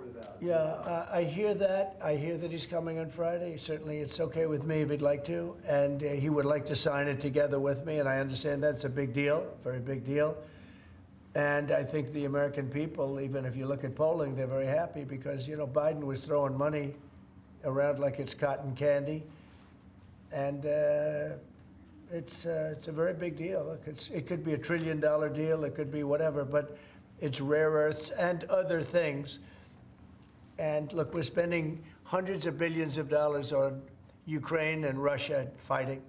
talking about. Yeah, I hear that. I hear that he's coming on Friday. Certainly, it's okay with me if he'd like to. And he would like to sign it together with me. And I understand that's a big deal, very big deal. And I think the American people, even if you look at polling, they're very happy because, you know, Biden was throwing money around like it's cotton candy. And it's a very big deal. Look, it could be $1 trillion deal. It could be whatever. But it's rare earths and other things. And look, we're spending hundreds of billions of dollars on Ukraine and Russia fighting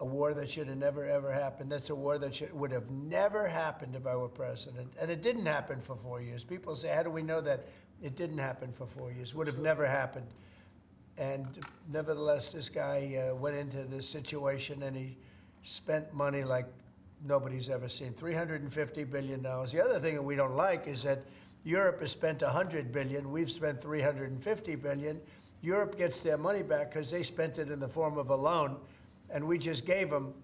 a war that should have never, ever happened. That's a war that would have never happened if I were president. And it didn't happen for 4 years. People say, how do we know that? It didn't happen for 4 years. Would have never happened. And nevertheless, this guy went into this situation and he spent money like nobody's ever seen, $350 billion. The other thing that we don't like is that Europe has spent $100 billion. We've spent $350 billion. Europe gets their money back because they spent it in the form of a loan, and we just gave them,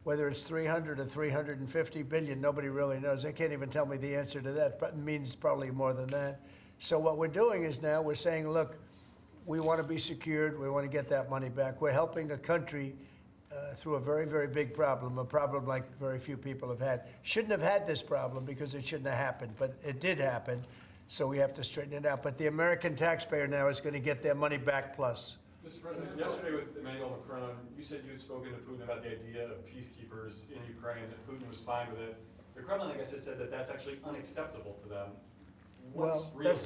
whether it's 300 or 350 billion, nobody really knows. They can't even tell me the answer to that, but it means probably more than that. So what we're doing is now we're saying, look, we want to be secured. We want to get that money back. We're helping a country through a very, very big problem, a problem like very few people have had. Shouldn't have had this problem because it shouldn't have happened, but it did happen, so we have to straighten it out. But the American taxpayer now is going to get their money back plus. Mr. President, yesterday with Emmanuel Macron, you said you had spoken to Putin about the idea of peacekeepers in Ukraine, that Putin was fine with it. The Kremlin, I guess, has said that that's actually unacceptable to them. What's real here?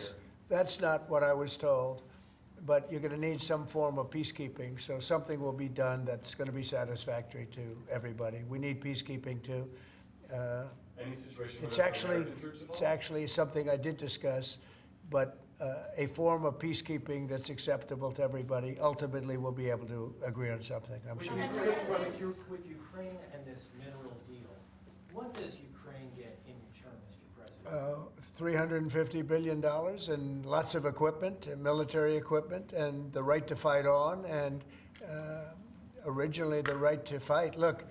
That's not what I was told. But you're going to need some form of peacekeeping, so something will be done that's going to be satisfactory to everybody. We need peacekeeping too. Any situation it's where actually American troops involved? It's actually something I did discuss, but a form of peacekeeping that's acceptable to everybody. Ultimately, we'll be able to agree on something, I'm sure. With Ukraine and this mineral deal, what does Ukraine get in return, Mr. President? $350 billion and lots of equipment, military equipment, and the right to fight on, and originally the right to fight. Look,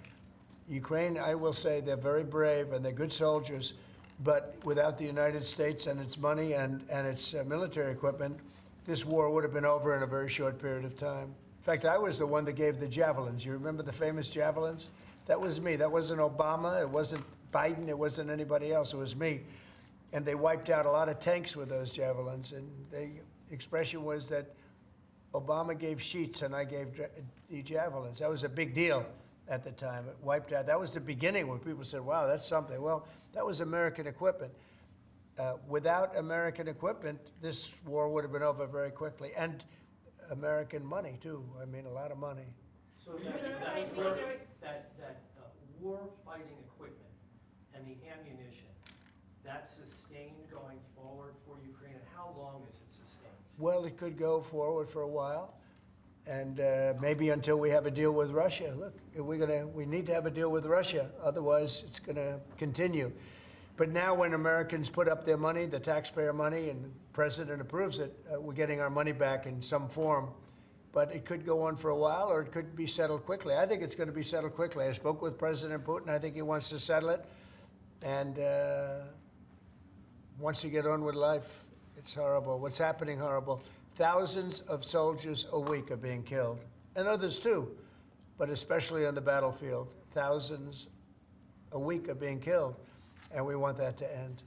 Ukraine, I will say, they're very brave and they're good soldiers, but without the United States and its money and its military equipment, this war would have been over in a very short period of time. In fact, I was the one that gave the javelins. You remember the famous javelins? That was me. That wasn't Obama. It wasn't Biden. It wasn't anybody else. It was me. And they wiped out a lot of tanks with those javelins. And the expression was that Obama gave sheets and I gave the javelins. That was a big deal at the time. It wiped out. That was the beginning when people said, wow, that's something. Well, that was American equipment. Without American equipment, this war would have been over very quickly. And American money, too. I mean, a lot of money. So that war-fighting equipment and the ammunition, that's sustained going forward for Ukraine, and how long is it sustained? Well, it could go forward for a while, and maybe until we have a deal with Russia. Look, we need to have a deal with Russia, otherwise it's going to continue. But now when Americans put up their money, the taxpayer money, and the president approves it, we're getting our money back in some form. But it could go on for a while, or it could be settled quickly. I think it's going to be settled quickly. I spoke with President Putin. I think he wants to settle it. And once you get on with life, it's horrible. What's happening horrible. Thousands of soldiers a week are being killed, and others too, but especially on the battlefield. Thousands a week are being killed, and we want that to end.